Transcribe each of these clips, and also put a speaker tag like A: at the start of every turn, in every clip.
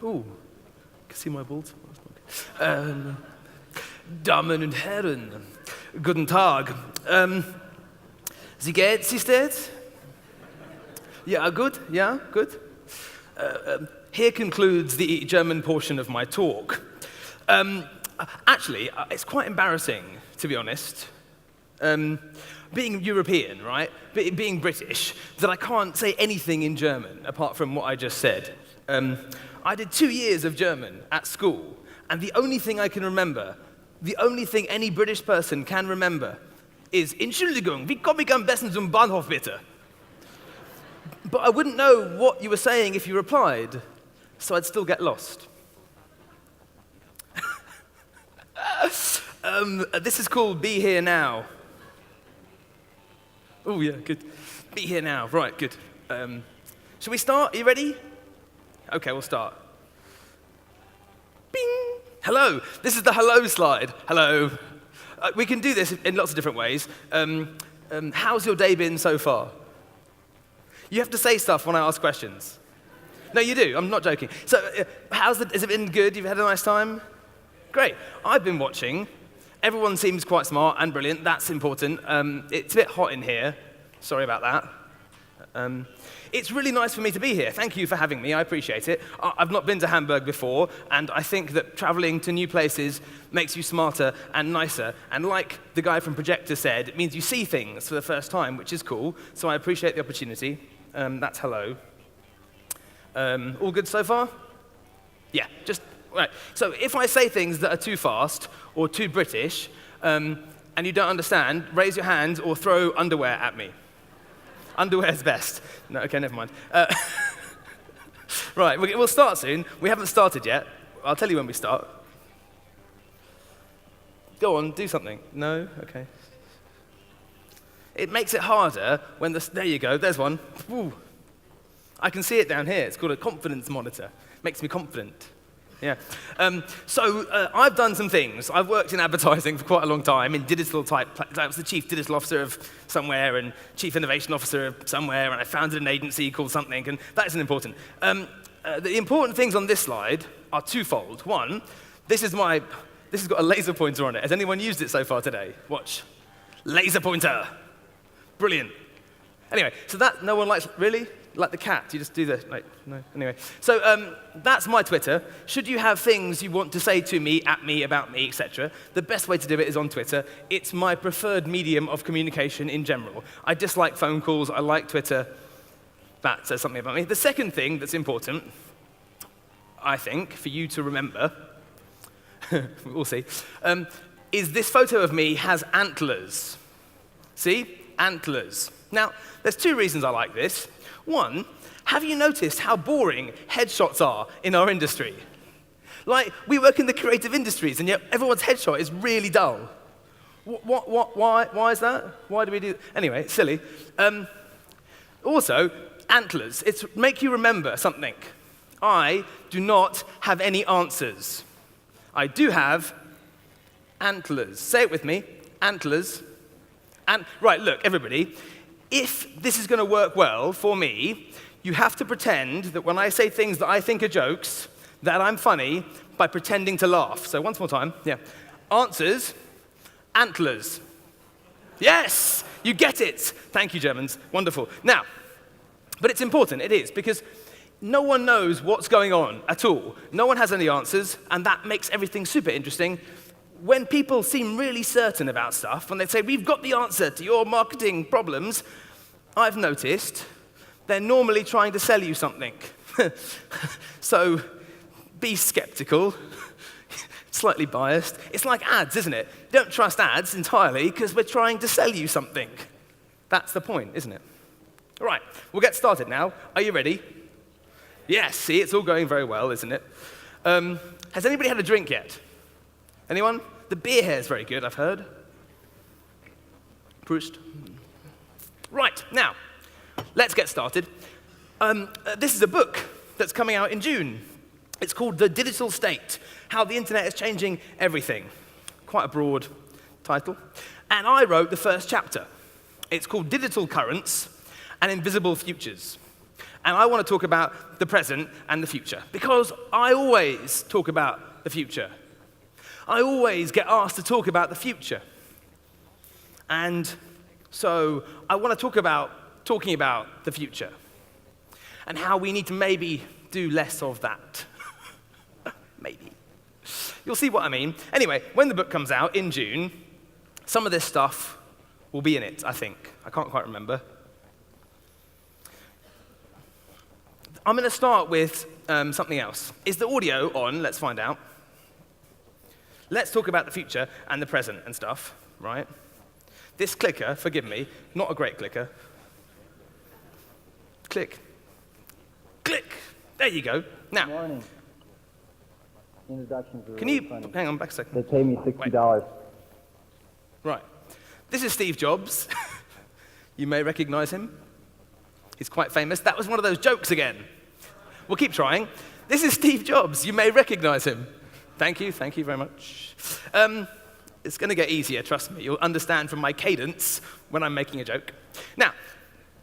A: Ooh, you can see my balls. Damen und Herren, guten Tag. Wie geht's, ist it? Yeah, good, yeah, good. Here concludes the German portion of my talk. Actually, it's quite embarrassing, to be honest. Being European, right, being British, that I can't say anything in German apart from what I just said. I did 2 years of German at school, and the only thing I can remember, the only thing any British person can remember is, Entschuldigung, wie komme ich am besten zum Bahnhof bitte? But I wouldn't know what you were saying if you replied, so I'd still get lost. This is called Be.Here.Now. Oh, yeah, good. Be.Here.Now, right, good. Shall we start? Are you ready? Okay, we'll start. Bing! Hello, this is the hello slide. Hello. We can do this in lots of different ways. How's your day been so far? You have to say stuff when I ask questions. No, you do, I'm not joking. So, has it been good? You've had a nice time? Great. I've been watching. Everyone seems quite smart and brilliant. That's important. It's a bit hot in here. Sorry about that. It's really nice for me to be here. Thank you for having me. I appreciate it. I've not been to Hamburg before, and I think that traveling to new places makes you smarter and nicer. And like the guy from Projector said, it means you see things for the first time, which is cool. So I appreciate the opportunity. That's hello. All good so far? Yeah, just right. So if I say things that are too fast or too British, and you don't understand, raise your hand or throw underwear at me. Underwear's best. No, okay, never mind. Right, we'll start soon. We haven't started yet. I'll tell you when we start. Go on, do something. No? Okay. It makes it harder when there you go, there's one. Woo. I can see it down here. It's called a confidence monitor. Makes me confident. Yeah. So I've done some things. I've worked in advertising for quite a long time in digital type. I was the chief digital officer of somewhere and chief innovation officer of somewhere, and I founded an agency called something, and that isn't important. The important things on this slide are twofold. One, this has got a laser pointer on it. Has anyone used it so far today? Watch. Laser pointer. Brilliant. Anyway, so that no one likes, really? Like the cat, you just do the, like, no, anyway. So that's my Twitter. Should you have things you want to say to me, at me, about me, etc., the best way to do it is on Twitter. It's my preferred medium of communication in general. I dislike phone calls, I like Twitter. That says something about me. The second thing that's important, I think, for you to remember, we'll see, is this photo of me has antlers. See? Antlers. Now, there's two reasons I like this. One, have you noticed how boring headshots are in our industry? Like, we work in the creative industries, and yet everyone's headshot is really dull. Why is that? Why do we do that? Anyway, it's silly. Also, antlers. It's make you remember something. I do not have any answers. I do have antlers. Say it with me. Antlers. Right, look, everybody. If this is going to work well for me, you have to pretend that when I say things that I think are jokes, that I'm funny by pretending to laugh. So once more time, yeah. Answers, antlers. Yes, you get it. Thank you, Germans. Wonderful. Now, but it's important, it is, because no one knows what's going on at all. No one has any answers, and that makes everything super interesting. When people seem really certain about stuff, when they say, we've got the answer to your marketing problems, I've noticed they're normally trying to sell you something. So be skeptical, slightly biased. It's like ads, isn't it? Don't trust ads entirely because we're trying to sell you something. That's the point, isn't it? All right, we'll get started now. Are you ready? Yes, see, it's all going very well, isn't it? Has anybody had a drink yet? Anyone? The beer here is very good, I've heard. Proust. Right, now, let's get started. This is a book that's coming out in June. It's called The Digital State, How the Internet is Changing Everything. Quite a broad title. And I wrote the first chapter. It's called Digital Currents and Invisible Futures. And I want to talk about the present and the future, because I always talk about the future. I always get asked to talk about the future. And so I want to talk about talking about the future and how we need to maybe do less of that. Maybe. You'll see what I mean. Anyway, when the book comes out in June, some of this stuff will be in it, I think. I can't quite remember. I'm going to start with something else. Is the audio on? Let's find out. Let's talk about the future and the present and stuff, right? This clicker, forgive me, not a great clicker. Click. Click. There you go. Now.
B: Good morning. Introductions are
A: Can
B: really
A: you,
B: funny.
A: hang on, back a second.
B: They pay me $60.
A: Right. This is Steve Jobs. You may recognize him. He's quite famous. That was one of those jokes again. We'll keep trying. This is Steve Jobs. You may recognize him. Thank you very much. It's going to get easier, trust me. You'll understand from my cadence when I'm making a joke. Now,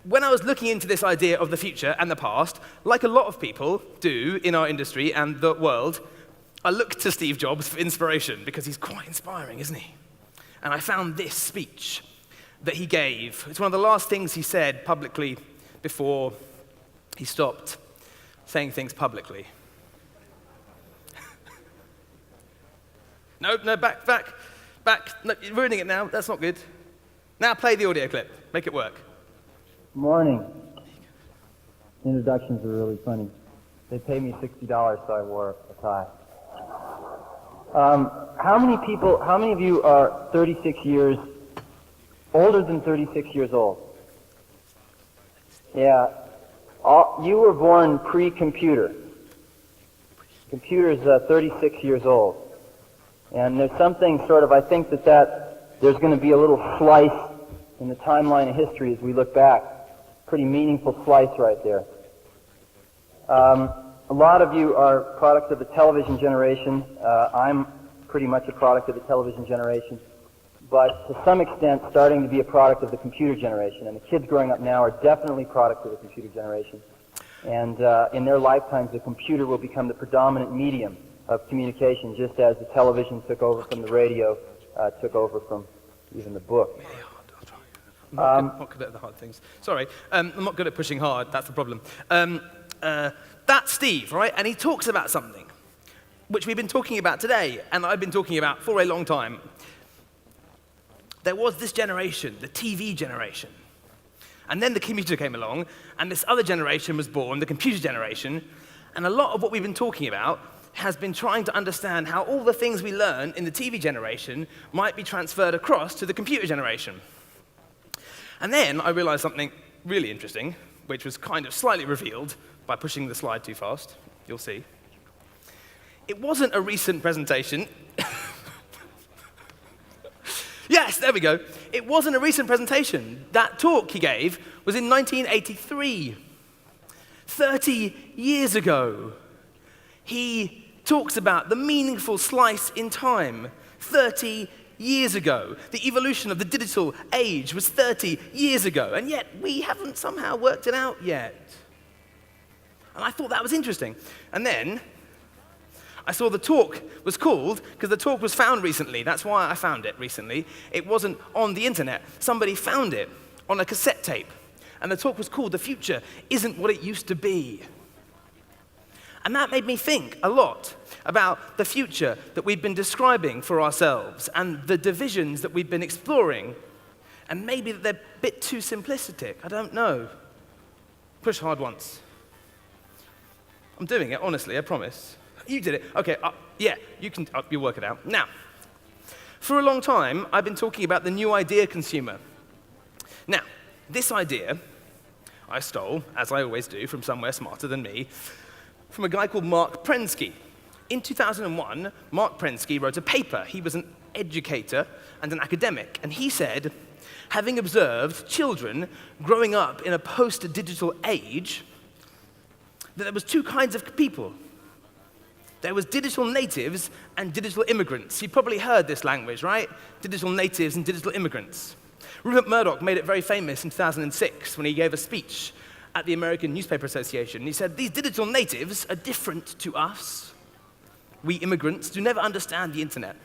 A: when I was looking into this idea of the future and the past, like a lot of people do in our industry and the world, I looked to Steve Jobs for inspiration because he's quite inspiring, isn't he? And I found this speech that he gave. It's one of the last things he said publicly before he stopped saying things publicly. No, back. No, you're ruining it now. That's not good. Now play the audio clip. Make it work.
B: Morning. Introductions are really funny. They pay me $60, so I wore a tie. How many of you are 36 years, older than 36 years old? Yeah. You were born pre-computer. Computer's 36 years old. And there's something sort of, I think that there's going to be a little slice in the timeline of history as we look back. Pretty meaningful slice right there. A lot of you are products of the television generation. I'm pretty much a product of the television generation, but to some extent starting to be a product of the computer generation. And the kids growing up now are definitely products of the computer generation. And in their lifetimes, the computer will become the predominant medium of communication, just as the television took over from the radio, took over from even the book.
A: I'm not good at the hard things. Sorry, I'm not good at pushing hard, that's the problem. That's Steve, right? And he talks about something which we've been talking about today, and I've been talking about for a long time. There was this generation, the TV generation. And then the computer came along, and this other generation was born, the computer generation. And a lot of what we've been talking about has been trying to understand how all the things we learn in the TV generation might be transferred across to the computer generation. And then I realized something really interesting, which was kind of slightly revealed by pushing the slide too fast. You'll see. It wasn't a recent presentation. Yes, there we go. It wasn't a recent presentation. That talk he gave was in 1983, 30 years ago. He talks about the meaningful slice in time, 30 years ago. The evolution of the digital age was 30 years ago, and yet we haven't somehow worked it out yet. And I thought that was interesting. And then I saw the talk was called, because the talk was found recently. That's why I found it recently. It wasn't on the internet. Somebody found it on a cassette tape. And the talk was called, "The Future Isn't What It Used to Be." And that made me think a lot about the future that we've been describing for ourselves and the divisions that we've been exploring. And maybe that they're a bit too simplistic. I don't know. Push hard once. I'm doing it, honestly, I promise. You did it. Okay, yeah, you work it out. Now, for a long time, I've been talking about the new idea consumer. Now, this idea I stole, as I always do, from somewhere smarter than me, from a guy called Mark Prensky. In 2001, Mark Prensky wrote a paper. He was an educator and an academic, and he said, having observed children growing up in a post-digital age, that there was two kinds of people. There was digital natives and digital immigrants. You've probably heard this language, right? Digital natives and digital immigrants. Rupert Murdoch made it very famous in 2006 when he gave a speech at the American Newspaper Association. He said, these digital natives are different to us. We immigrants do never understand the internet.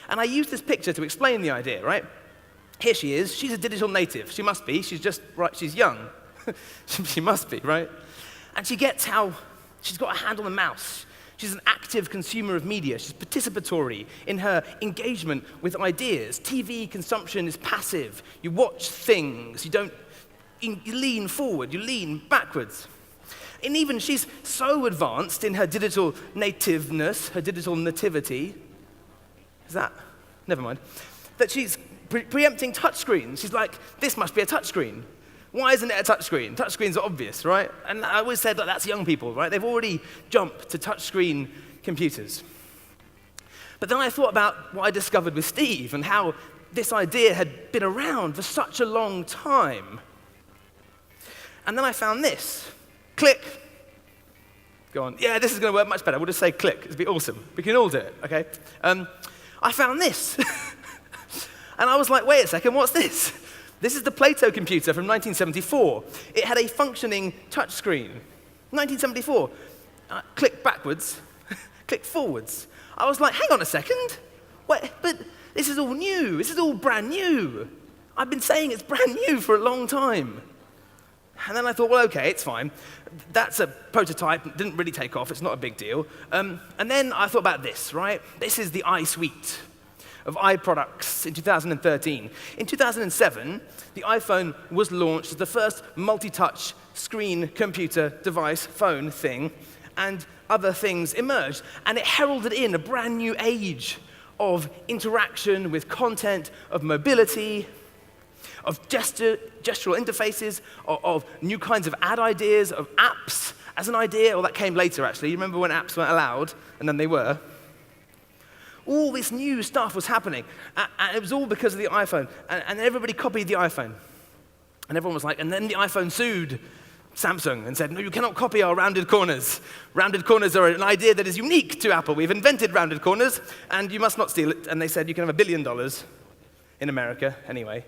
A: And I used this picture to explain the idea, right? Here she is. She's a digital native. She must be. She's just, right, she's young. She must be, right? And she gets how she's got a hand on the mouse. She's an active consumer of media. She's participatory in her engagement with ideas. TV consumption is passive. You watch things. You lean forward. You lean backwards. And even she's so advanced in her digital nativeness, her digital nativity, never mind, that she's preempting touchscreens. She's like, this must be a touchscreen. Why isn't it a touchscreen? Touchscreens are obvious, right? And I always said that that's young people, right? They've already jumped to touchscreen computers. But then I thought about what I discovered with Steve and how this idea had been around for such a long time. And then I found this. Click. Go on. Yeah, this is going to work much better. We'll just say click. It'll be awesome. We can all do it, okay? I found this. And I was like, wait a second, what's this? This is the Plato computer from 1974. It had a functioning touchscreen. 1974. Click backwards, click forwards. I was like, hang on a second. Wait, but this is all new. This is all brand new. I've been saying it's brand new for a long time. And then I thought, well, okay, it's fine. That's a prototype. It didn't really take off. It's not a big deal. And then I thought about this, right? This is the iSuite of iProducts in 2013. In 2007, the iPhone was launched as the first multi-touch screen computer device phone thing, and other things emerged. And it heralded in a brand new age of interaction with content, of mobility, of gestural interfaces, of new kinds of ad ideas, of apps as an idea. Well, that came later, actually. You remember when apps weren't allowed, and then they were? All this new stuff was happening, and it was all because of the iPhone, and everybody copied the iPhone. And everyone was like, and then the iPhone sued Samsung and said, no, you cannot copy our rounded corners. Rounded corners are an idea that is unique to Apple. We've invented rounded corners, and you must not steal it. And they said, you can have $1 billion in America anyway.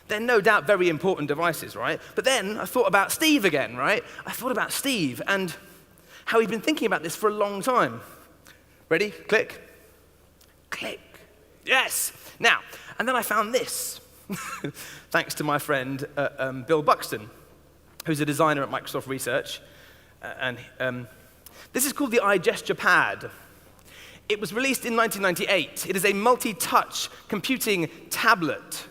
A: They're no doubt very important devices, right? But then I thought about Steve again, right? I thought about Steve and how he'd been thinking about this for a long time. Ready? Click. Click. Yes. Now, and then I found this, thanks to my friend Bill Buxton, who's a designer at Microsoft Research. This is called the iGesture Pad. It was released in 1998. It is a multi-touch computing tablet.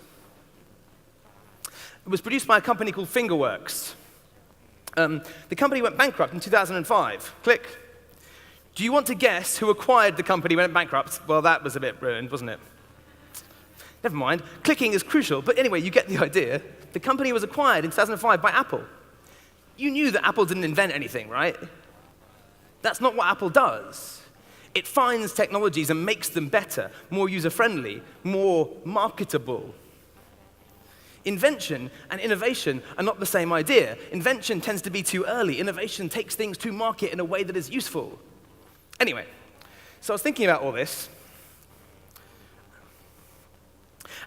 A: It was produced by a company called Fingerworks. The company went bankrupt in 2005. Click. Do you want to guess who acquired the company when it went bankrupt? Well, that was a bit ruined, wasn't it? Never mind. Clicking is crucial, but anyway, you get the idea. The company was acquired in 2005 by Apple. You knew that Apple didn't invent anything, right? That's not what Apple does. It finds technologies and makes them better, more user-friendly, more marketable. Invention and innovation are not the same idea. Invention tends to be too early. Innovation takes things to market in a way that is useful. Anyway, so I was thinking about all this,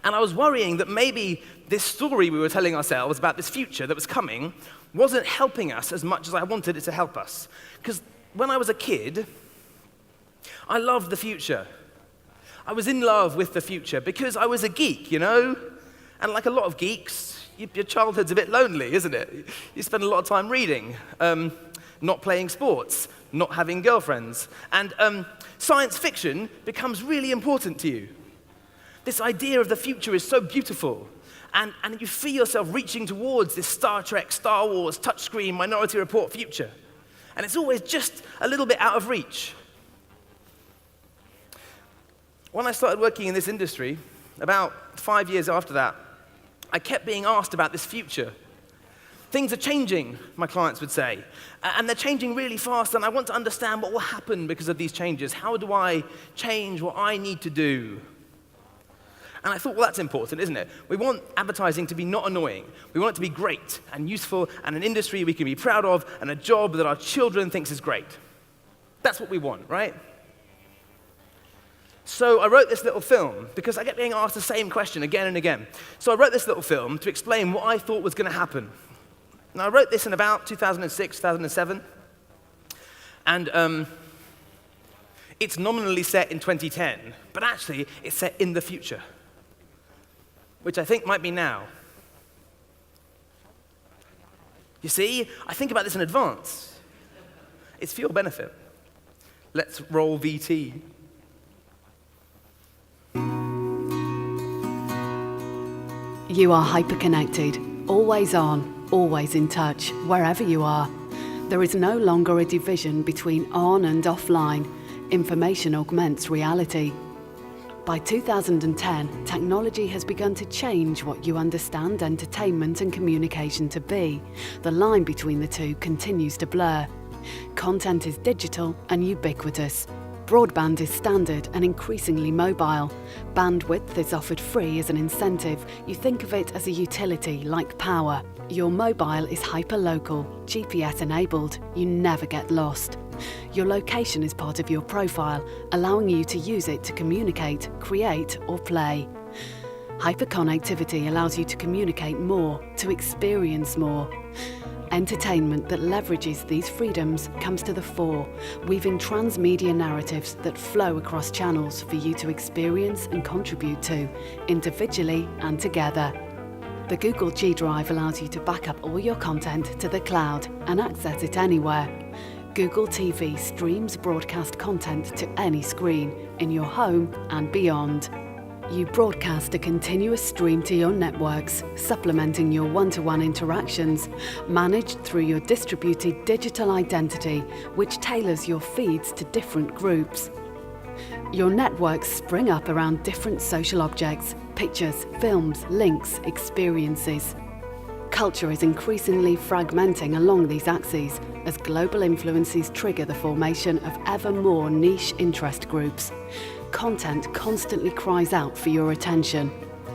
A: and I was worrying that maybe this story we were telling ourselves about this future that was coming wasn't helping us as much as I wanted it to help us. Because when I was a kid, I loved the future. I was in love with the future because I was a geek, you know? And like a lot of geeks, your childhood's a bit lonely, isn't it? You spend a lot of time reading, not playing sports, not having girlfriends. And science fiction becomes really important to you. This idea of the future is so beautiful. And you feel yourself reaching towards this Star Trek, Star Wars, touchscreen, Minority Report future. And it's always just a little bit out of reach. When I started working in this industry, about 5 years after that, I kept being asked about this future. Things are changing, my clients would say, and they're changing really fast, and I want to understand what will happen because of these changes. How do I change what I need to do? And I thought, well, that's important, isn't it? We want advertising to be not annoying. We want it to be great and useful and an industry we can be proud of and a job that our children thinks is great. That's what we want, right? So I wrote this little film because I kept being asked the same question again and again. So I wrote this little film to explain what I thought was going to happen. Now, I wrote this in about 2006, 2007. And it's nominally set in 2010, but actually it's set in the future, which I think might be now. You see, I think about this in advance. It's for your benefit. Let's roll VT.
C: You are hyperconnected, always on, always in touch, wherever you are. There is no longer a division between on and offline. Information augments reality. By 2010, technology has begun to change what you understand entertainment and communication to be. The line between the two continues to blur. Content is digital and ubiquitous. Broadband is standard and increasingly mobile. Bandwidth is offered free as an incentive. You think of it as a utility like power. Your mobile is hyper-local, GPS-enabled. You never get lost. Your location is part of your profile, allowing you to use it to communicate, create, or play. Hyperconnectivity allows you to communicate more, to experience more. Entertainment that leverages these freedoms comes to the fore, weaving transmedia narratives that flow across channels for you to experience and contribute to, individually and together. The Google G Drive allows you to back up all your content to the cloud and access it anywhere. Google TV streams broadcast content to any screen, in your home and beyond. You broadcast a continuous stream to your networks, supplementing your one-to-one interactions, managed through your distributed digital identity, which tailors your feeds to different groups. Your networks spring up around different social objects, pictures, films, links, experiences. Culture is increasingly fragmenting along these axes as global influences trigger the formation of ever more niche interest groups. Content constantly cries out for your attention.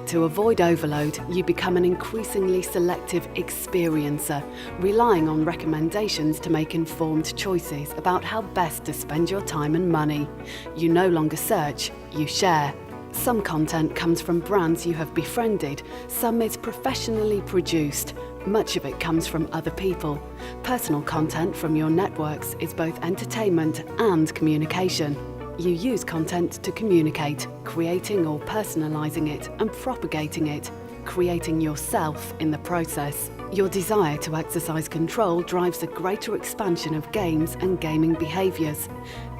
C: To avoid overload, you become an increasingly selective experiencer, relying on recommendations to make informed choices about how best to spend your time and money. You no longer search, you share. Some content comes from brands you have befriended, some is professionally produced. Much of it comes from other people. Personal content from your networks is both entertainment and communication. You use content to communicate, creating or personalizing it and propagating it, creating yourself in the process. Your desire to exercise control drives a greater expansion of games and gaming behaviors.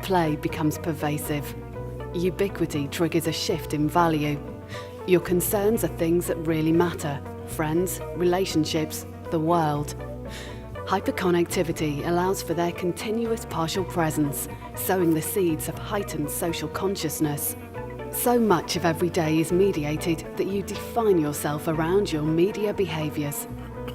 C: Play becomes pervasive. Ubiquity triggers a shift in value. Your concerns are things that really matter: friends, relationships, the world. Hyperconnectivity allows for their continuous partial presence, sowing the seeds of heightened social consciousness. So much of every day is mediated that you define yourself around your media behaviors.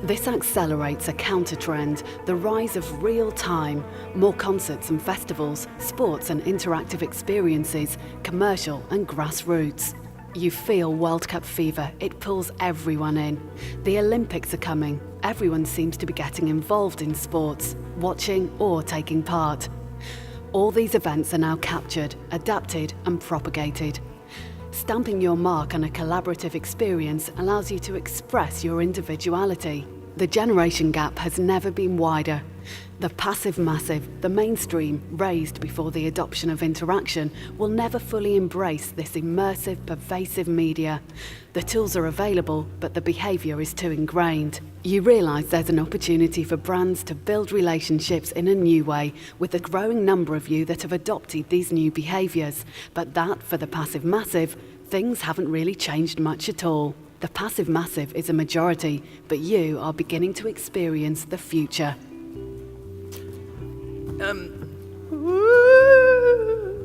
C: This accelerates a counter-trend, the rise of real time, more concerts and festivals, sports and interactive experiences, commercial and grassroots. You feel World Cup fever, it pulls everyone in. The Olympics are coming, everyone seems to be getting involved in sports, watching or taking part. All these events are now captured, adapted and propagated. Stamping your mark on a collaborative experience allows you to express your individuality. The generation gap has never been wider. The passive massive, the mainstream, raised before the adoption of interaction, will never fully embrace this immersive, pervasive media. The tools are available, but the behavior is too ingrained. You realize there's an opportunity for brands to build relationships in a new way with a growing number of you that have adopted these new behaviors. But that, for the passive massive, things haven't really changed much at all. The passive massive is a majority, but you are beginning to experience the future.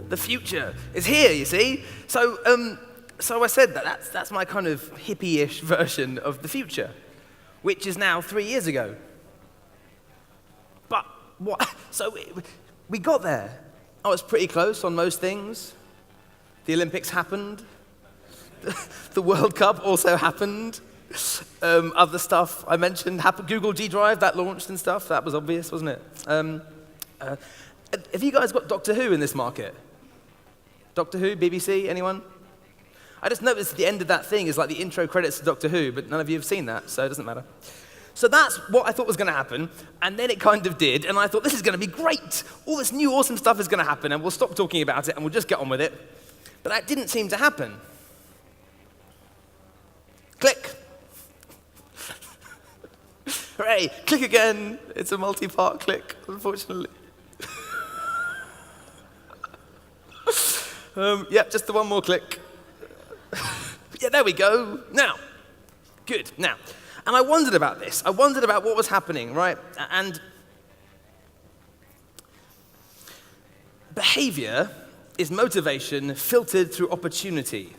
A: The future is here, you see. So I said that's my kind of hippie-ish version of the future, which is now 3 years ago. But what? So we got there. I was pretty close on most things. The Olympics happened. The World Cup also happened. Other stuff I mentioned happened. Google G Drive, that launched and stuff. That was obvious, wasn't it? Have you guys got Doctor Who in this market? Doctor Who, BBC, anyone? I just noticed the end of that thing is like the intro credits to Doctor Who, but none of you have seen that, so it doesn't matter. So that's what I thought was going to happen, and then it kind of did, and I thought, this is going to be great. All this new awesome stuff is going to happen, and we'll stop talking about it, and we'll just get on with it. But that didn't seem to happen. Click. Hooray, click again. It's a multi-part click, unfortunately. Yeah, just the one more click. Yeah, there we go. Now, good, now. And I wondered about this. I wondered about what was happening, right? And behavior is motivation filtered through opportunity.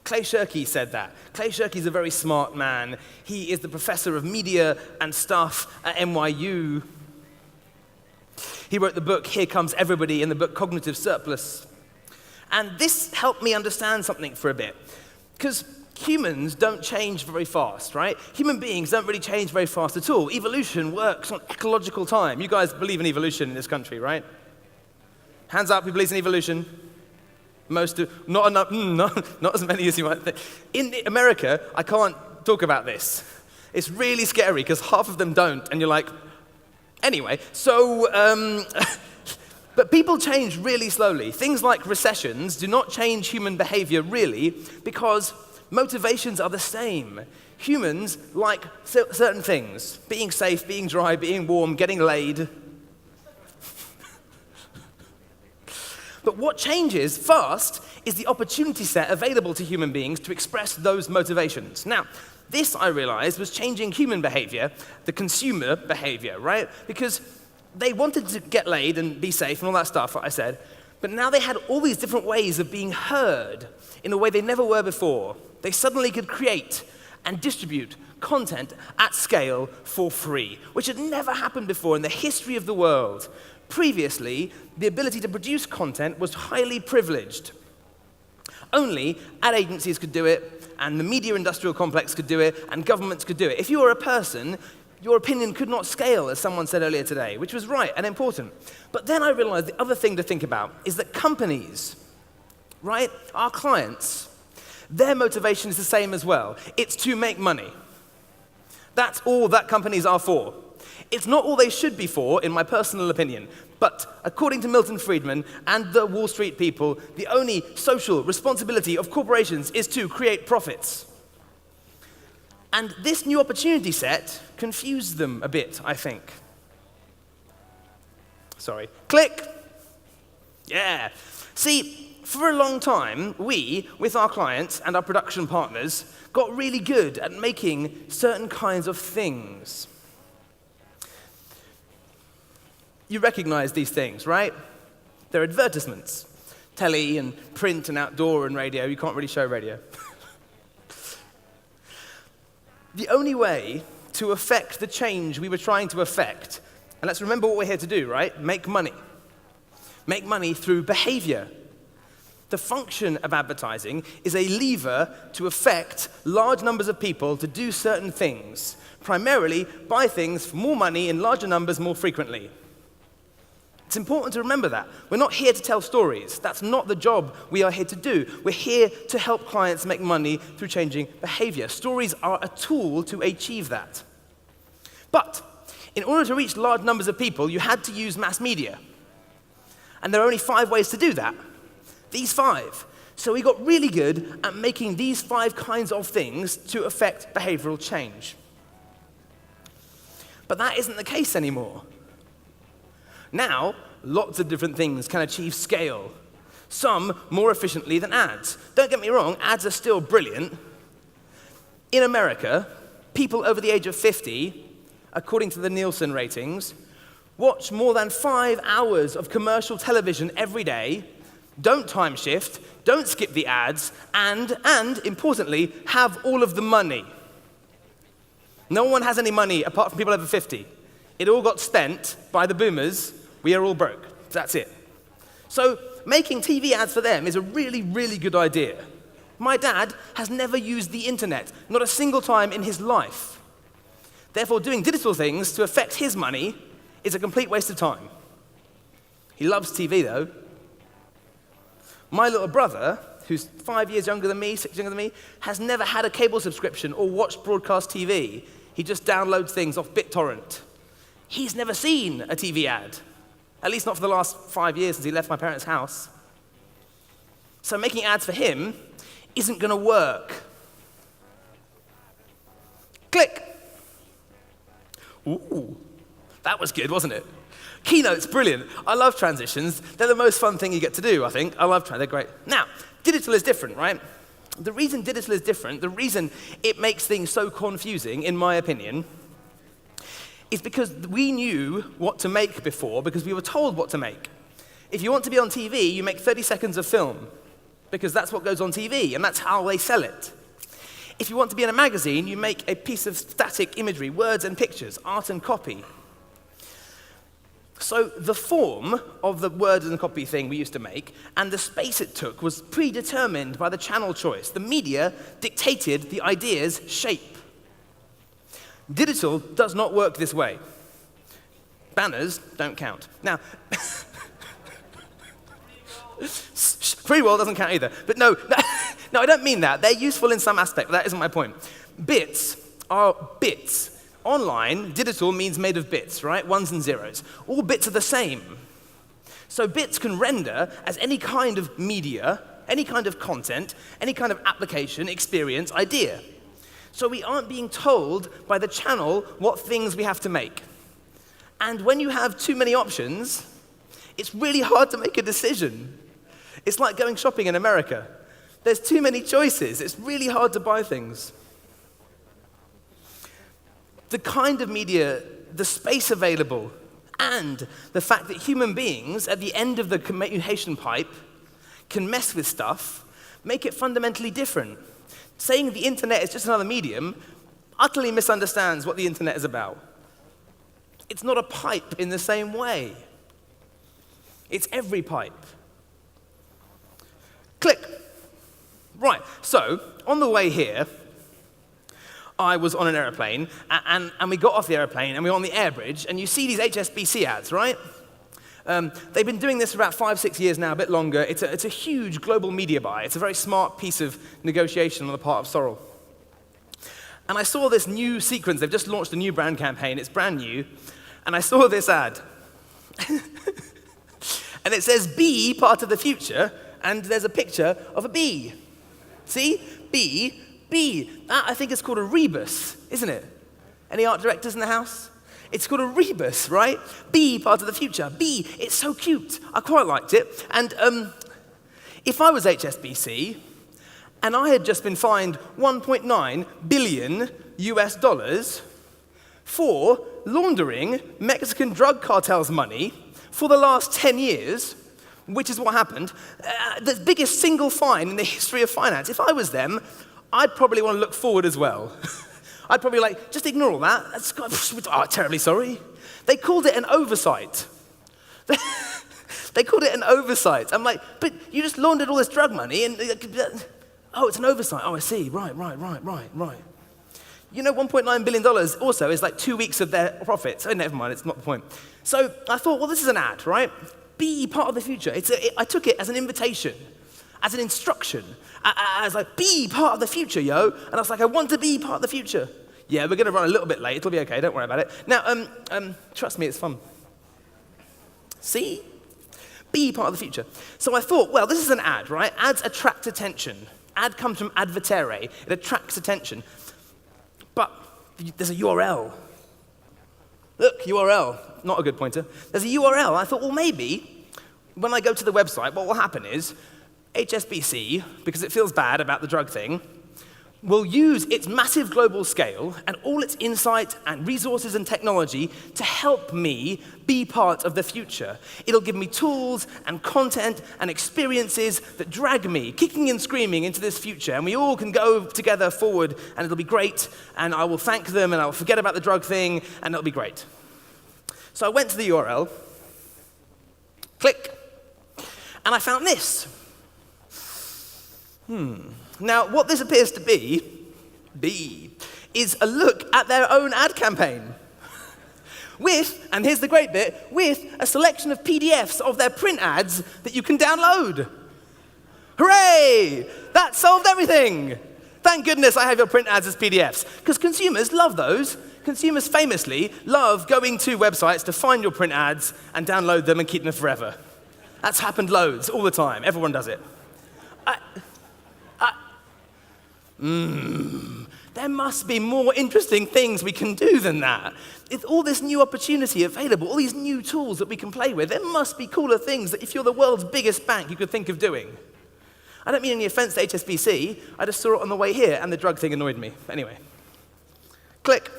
A: Clay Shirky said that. Clay Shirky's a very smart man. He is the professor of media and stuff at NYU. He wrote the book, Here Comes Everybody, and the book Cognitive Surplus. And this helped me understand something for a bit. Because humans don't change very fast, right? Human beings don't really change very fast at all. Evolution works on ecological time. You guys believe in evolution in this country, right? Hands up who believes in evolution. Most do. Not enough, not as many as you might think. In America, I can't talk about this. It's really scary because half of them don't, and you're like, anyway, so, but people change really slowly. Things like recessions do not change human behavior really because motivations are the same. Humans like certain things, being safe, being dry, being warm, getting laid. But what changes fast is the opportunity set available to human beings to express those motivations. Now, this, I realized, was changing human behavior, the consumer behavior, right? Because they wanted to get laid and be safe and all that stuff, I said, but now they had all these different ways of being heard in a way they never were before. They suddenly could create and distribute content at scale for free, which had never happened before in the history of the world. Previously, the ability to produce content was highly privileged. Only ad agencies could do it, and the media industrial complex could do it, and governments could do it. If you were a person, your opinion could not scale, as someone said earlier today, which was right and important. But then I realized the other thing to think about is that companies, right, our clients, their motivation is the same as well. It's to make money. That's all that companies are for. It's not all they should be for, in my personal opinion, but according to Milton Friedman and the Wall Street people, the only social responsibility of corporations is to create profits. And this new opportunity set confused them a bit, I think. Sorry. Click. Yeah. See, for a long time, we, with our clients and our production partners, got really good at making certain kinds of things. You recognize these things, right? They're advertisements. Telly and print and outdoor and radio. You can't really show radio. The only way to affect the change we were trying to affect, and let's remember what we're here to do, right? Make money. Make money through behavior. The function of advertising is a lever to affect large numbers of people to do certain things, primarily buy things for more money in larger numbers more frequently. It's important to remember that. We're not here to tell stories. That's not the job we are here to do. We're here to help clients make money through changing behavior. Stories are a tool to achieve that. But in order to reach large numbers of people, you had to use mass media. And there are only 5 ways to do that. These 5. So we got really good at making these 5 kinds of things to affect behavioral change. But that isn't the case anymore. Now, lots of different things can achieve scale, some more efficiently than ads. Don't get me wrong, ads are still brilliant. In America, people over the age of 50, according to the Nielsen ratings, watch more than 5 hours of commercial television every day, don't time shift, don't skip the ads, and importantly, have all of the money. No one has any money apart from people over 50. It all got spent by the boomers. We are all broke. That's it. So making TV ads for them is a really, really good idea. My dad has never used the internet, not a single time in his life. Therefore, doing digital things to affect his money is a complete waste of time. He loves TV, though. My little brother, who's 5 years younger than me, 6 years younger than me, has never had a cable subscription or watched broadcast TV. He just downloads things off BitTorrent. He's never seen a TV ad, at least not for the last 5 years since he left my parents' house. So making ads for him isn't going to work. Click. Ooh, that was good, wasn't it? Keynote's brilliant. I love transitions. They're the most fun thing you get to do, I think. I love they're great. Now, digital is different, right? The reason digital is different, the reason it makes things so confusing, in my opinion, is because we knew what to make before because we were told what to make. If you want to be on TV, you make 30 seconds of film because that's what goes on TV and that's how they sell it. If you want to be in a magazine, you make a piece of static imagery, words and pictures, art and copy. So the form of the word and copy thing we used to make and the space it took was predetermined by the channel choice. The media dictated the idea's shape. Digital does not work this way. Banners don't count. Now, free will doesn't count either. But no, I don't mean that. They're useful in some aspect, but that isn't my point. Bits are bits. Online, digital means made of bits, right? Ones and zeros. All bits are the same. So bits can render as any kind of media, any kind of content, any kind of application, experience, idea. So we aren't being told by the channel what things we have to make. And when you have too many options, it's really hard to make a decision. It's like going shopping in America. There's too many choices. It's really hard to buy things. The kind of media, the space available, and the fact that human beings at the end of the communication pipe can mess with stuff make it fundamentally different. Saying the internet is just another medium utterly misunderstands what the internet is about. It's not a pipe in the same way. It's every pipe. Click. Right, so on the way here, I was on an airplane, and we got off the airplane, and we were on the air bridge, and you see these HSBC ads, right? They've been doing this for about 5-6 years now, a bit longer. It's a huge global media buy. It's a very smart piece of negotiation on the part of Sorrel. And I saw this new sequence. They've just launched a new brand campaign. It's brand new. And I saw this ad. And it says, "Be part of the future," and there's a picture of a bee. See? Bee. That, I think, is called a rebus, isn't it? Any art directors in the house? It's called a rebus, right? Be part of the future. Be. It's so cute. I quite liked it. And if I was HSBC and I had just been fined $1.9 billion US for laundering Mexican drug cartels' money for the last 10 years, which is what happened, the biggest single fine in the history of finance. If I was them, I'd probably want to look forward as well. I'd probably just ignore all that. Terribly sorry. They called it an oversight. They called it an oversight. I'm like, but you just laundered all this drug money and, oh, it's an oversight. Oh, I see. Right. You know, $1.9 billion also is like 2 weeks of their profits. Oh, never mind, it's not the point. So I thought, well, this is an ad, right? Be part of the future. I took it as an invitation, as an instruction. I was like, be part of the future, yo. And I was like, I want to be part of the future. Yeah, we're going to run a little bit late. It'll be okay. Don't worry about it. Now, trust me, it's fun. See? Be part of the future. So I thought, well, this is an ad, right? Ads attract attention. Ad comes from advertere. It attracts attention. But there's a URL. Look, URL. Not a good pointer. There's a URL. I thought, well, maybe when I go to the website, what will happen is HSBC, because it feels bad about the drug thing, will use its massive global scale and all its insight and resources and technology to help me be part of the future. It'll give me tools and content and experiences that drag me, kicking and screaming, into this future, and we all can go together forward, and it'll be great, and I will thank them, and I will forget about the drug thing, and it'll be great. So I went to the URL, click, and I found this. Now, what this appears to be, is a look at their own ad campaign. With, and here's the great bit, with a selection of PDFs of their print ads that you can download. Hooray! That solved everything! Thank goodness I have your print ads as PDFs, because consumers love those. Consumers famously love going to websites to find your print ads and download them and keep them forever. That's happened loads, all the time. Everyone does it. There must be more interesting things we can do than that. With all this new opportunity available, all these new tools that we can play with, there must be cooler things that if you're the world's biggest bank, you could think of doing. I don't mean any offense to HSBC, I just saw it on the way here, and the drug thing annoyed me. Anyway, click.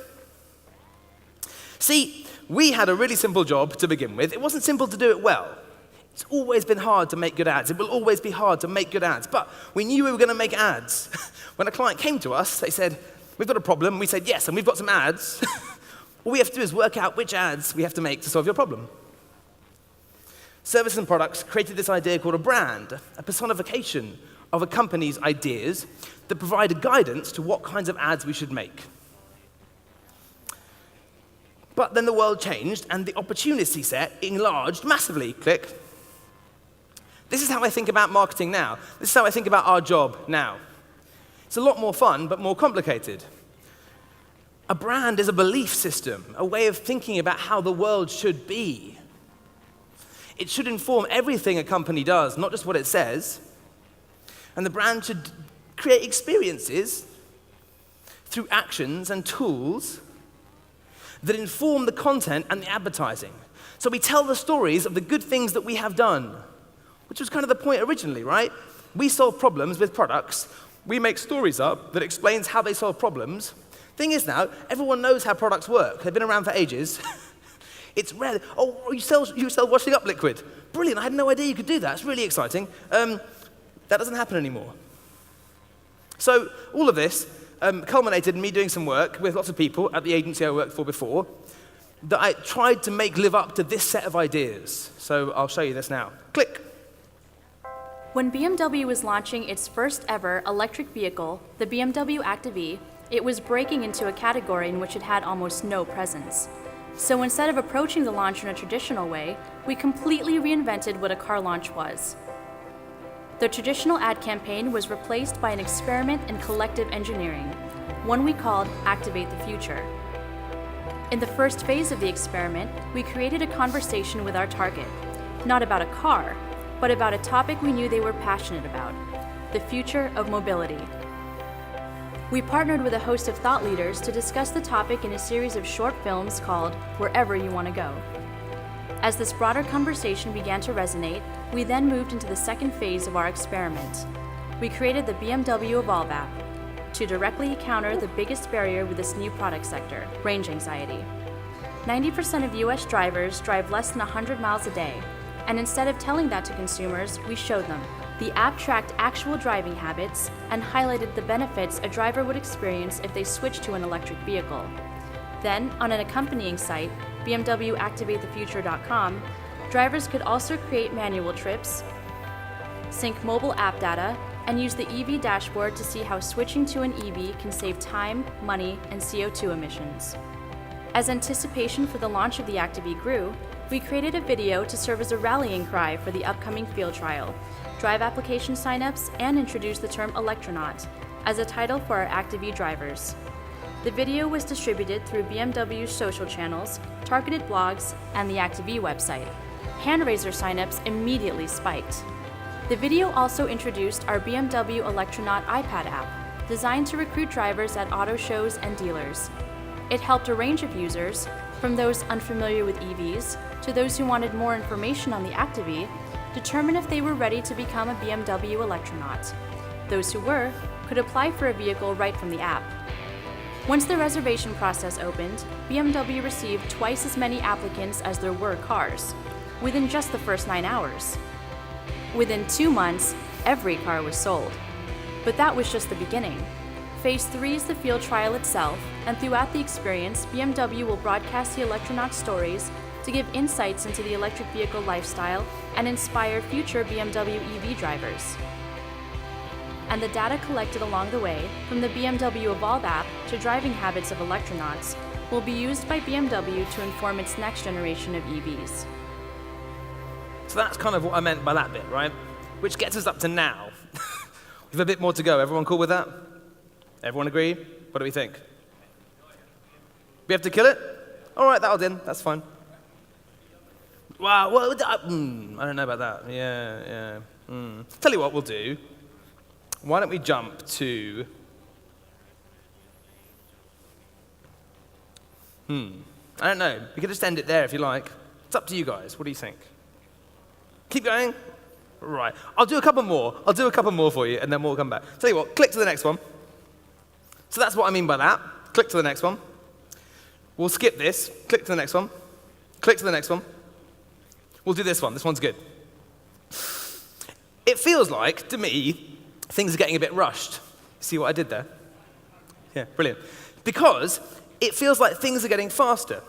A: See, we had a really simple job to begin with. It wasn't simple to do it well. It's always been hard to make good ads. It will always be hard to make good ads. But we knew we were going to make ads. When a client came to us, they said, we've got a problem. We said, yes, and we've got some ads. All we have to do is work out which ads we have to make to solve your problem. Services and Products created this idea called a brand, a personification of a company's ideas that provided guidance to what kinds of ads we should make. But then the world changed, and the opportunity set enlarged massively. Click. This is how I think about marketing now. This is how I think about our job now. It's a lot more fun, but more complicated. A brand is a belief system, a way of thinking about how the world should be. It should inform everything a company does, not just what it says. And the brand should create experiences through actions and tools that inform the content and the advertising. So we tell the stories of the good things that we have done, which was kind of the point originally, right? We solve problems with products. We make stories up that explains how they solve problems. Thing is now, everyone knows how products work. They've been around for ages. It's rare. Oh, you sell washing up liquid. Brilliant, I had no idea you could do that. It's really exciting. That doesn't happen anymore. So all of this culminated in me doing some work with lots of people at the agency I worked for before that I tried to make live up to this set of ideas. So I'll show you this now. Click.
D: When BMW was launching its first ever electric vehicle, the BMW Active-E, it was breaking into a category in which it had almost no presence. So instead of approaching the launch in a traditional way, we completely reinvented what a car launch was. The traditional ad campaign was replaced by an experiment in collective engineering, one we called Activate the Future. In the first phase of the experiment, we created a conversation with our target, not about a car, but about a topic we knew they were passionate about, the future of mobility. We partnered with a host of thought leaders to discuss the topic in a series of short films called Wherever You Want to Go. As this broader conversation began to resonate, we then moved into the second phase of our experiment. We created the BMW Evolve app to directly counter the biggest barrier with this new product sector, range anxiety. 90% of US drivers drive less than 100 miles a day, and instead of telling that to consumers, we showed them. The app tracked actual driving habits and highlighted the benefits a driver would experience if they switched to an electric vehicle. Then, on an accompanying site, bmwactivatethefuture.com, drivers could also create manual trips, sync mobile app data, and use the EV dashboard to see how switching to an EV can save time, money, and CO2 emissions. As anticipation for the launch of the Active-E grew, we created a video to serve as a rallying cry for the upcoming field trial, drive application signups, and introduce the term Electronaut as a title for our Active-E drivers. The video was distributed through BMW's social channels, targeted blogs, and the Active-E website. Hand-raiser signups immediately spiked. The video also introduced our BMW Electronaut iPad app, designed to recruit drivers at auto shows and dealers. It helped a range of users, from those unfamiliar with EVs to those who wanted more information on the Active-E, determine if they were ready to become a BMW Electronaut. Those who were could apply for a vehicle right from the app. Once the reservation process opened, BMW received twice as many applicants as there were cars, within just the first 9 hours. Within 2 months, every car was sold. But that was just the beginning. Phase 3 is the field trial itself, and throughout the experience, BMW will broadcast the Electronaut stories to give insights into the electric vehicle lifestyle and inspire future BMW EV drivers. And the data collected along the way, from the BMW Evolve app to driving habits of Electronauts, will be used by BMW to inform its next generation of EVs.
A: So that's kind of what I meant by that bit, right? Which gets us up to now. We've a bit more to go. Everyone cool with that? Everyone agree? What do we think? We have to kill it? All right, that'll do. That's fine. Wow, well, I don't know about that. Yeah. Tell you what we'll do. Why don't we jump to... I don't know. We could just end it there if you like. It's up to you guys. What do you think? Keep going? Right. I'll do a couple more. I'll do a couple more for you, and then we'll come back. Tell you what, click to the next one. So that's what I mean by that. Click to the next one. We'll skip this. Click to the next one. Click to the next one. We'll do this one. This one's good. It feels like, to me, things are getting a bit rushed. See what I did there? Yeah, brilliant. Because it feels like things are getting faster.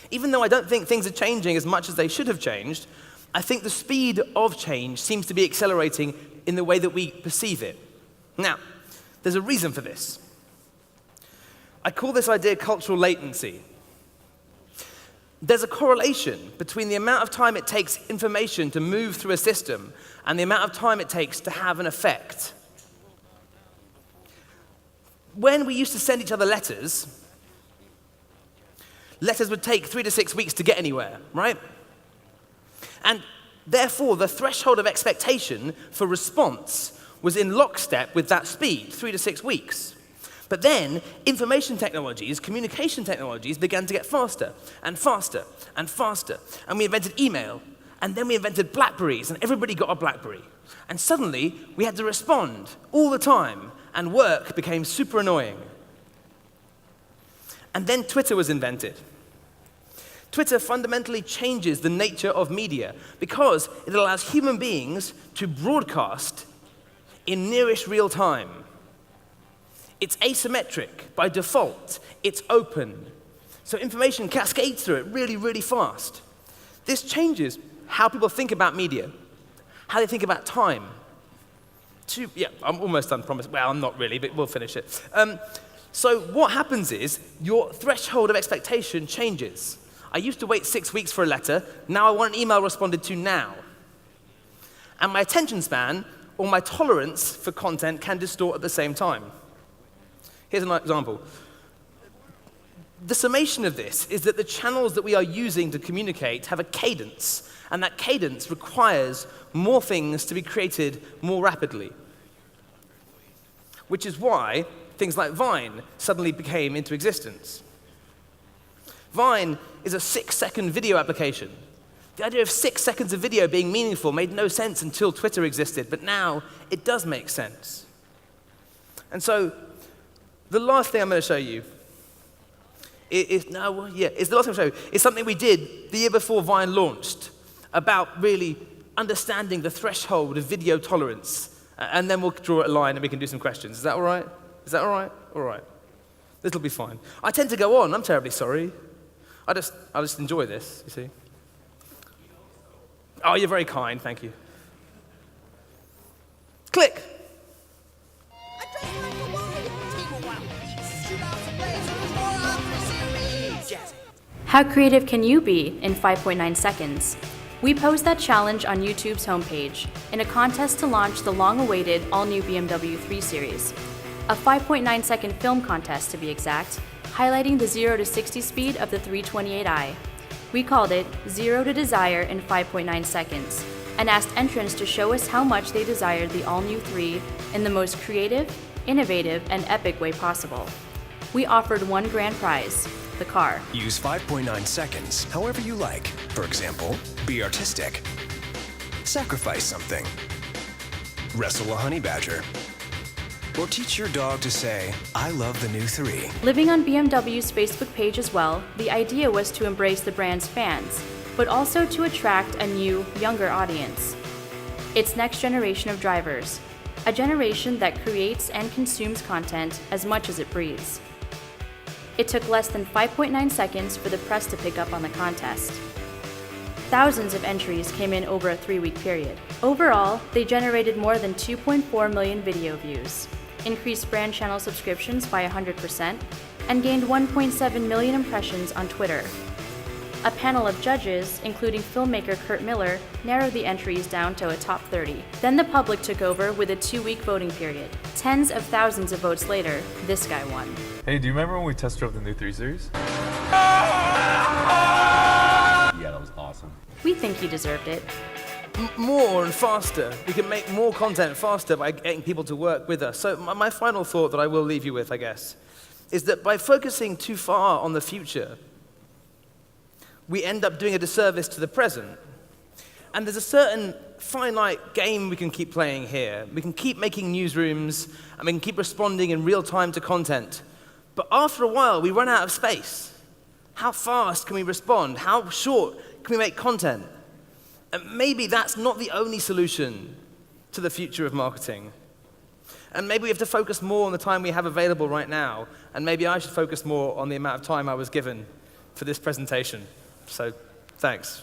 A: Even though I don't think things are changing as much as they should have changed, I think the speed of change seems to be accelerating in the way that we perceive it. Now, there's a reason for this. I call this idea cultural latency. There's a correlation between the amount of time it takes information to move through a system and the amount of time it takes to have an effect. When we used to send each other letters would take 3 to 6 weeks to get anywhere, right? And therefore, the threshold of expectation for response was in lockstep with that speed, 3 to 6 weeks. But then, information technologies, communication technologies began to get faster and faster and faster. And we invented email, and then we invented BlackBerries, and everybody got a BlackBerry. And suddenly, we had to respond all the time, and work became super annoying. And then Twitter was invented. Twitter fundamentally changes the nature of media because it allows human beings to broadcast in nearish real time. It's asymmetric by default. It's open. So information cascades through it really, really fast. This changes how people think about media, how they think about time. Yeah, I'm almost done, promise. Well, I'm not really, but we'll finish it. So what happens is your threshold of expectation changes. I used to wait 6 weeks for a letter. Now I want an email responded to now. And my attention span or my tolerance for content can distort at the same time. Here's an example. The summation of this is that the channels that we are using to communicate have a cadence, and that cadence requires more things to be created more rapidly. Which is why things like Vine suddenly came into existence. Vine is a 6-second video application. The idea of 6 seconds of video being meaningful made no sense until Twitter existed, but now it does make sense. And so, the last thing I'm going to show you is something we did the year before Vine launched about really understanding the threshold of video tolerance. And then we'll draw a line and we can do some questions. Is that all right? Is that all right? All right. This'll be fine. I tend to go on. I'm terribly sorry. I just enjoy this, you see. Oh, you're very kind. Thank you. Click.
D: How creative can you be in 5.9 seconds? We posed that challenge on YouTube's homepage in a contest to launch the long-awaited all-new BMW 3 Series, a 5.9-second film contest to be exact, highlighting the 0 to 60 speed of the 328i. We called it 0 to Desire in 5.9 seconds, and asked entrants to show us how much they desired the all-new 3 in the most creative, innovative, and epic way possible. We offered one grand prize, the car.
E: Use 5.9 seconds however you like. For example, be artistic. Sacrifice something. Wrestle a honey badger. Or teach your dog to say, I love the new 3.
D: Living on BMW's Facebook page as well, the idea was to embrace the brand's fans, but also to attract a new, younger audience. Its next generation of drivers, a generation that creates and consumes content as much as it breathes. It took less than 5.9 seconds for the press to pick up on the contest. Thousands of entries came in over a 3-week period. Overall, they generated more than 2.4 million video views, increased brand channel subscriptions by 100%, and gained 1.7 million impressions on Twitter. A panel of judges, including filmmaker Kurt Miller, narrowed the entries down to a top 30. Then the public took over with a 2-week voting period. Tens of thousands of votes later, this guy won.
F: Hey, do you remember when we test drove the new 3 Series? Yeah, that was awesome.
D: We think he deserved it.
A: More and faster. We can make more content faster by getting people to work with us. So my final thought that I will leave you with, I guess, is that by focusing too far on the future, we end up doing a disservice to the present. And there's a certain finite game we can keep playing here. We can keep making newsrooms, and we can keep responding in real time to content. But after a while, we run out of space. How fast can we respond? How short can we make content? And maybe that's not the only solution to the future of marketing. And maybe we have to focus more on the time we have available right now. And maybe I should focus more on the amount of time I was given for this presentation. So, thanks.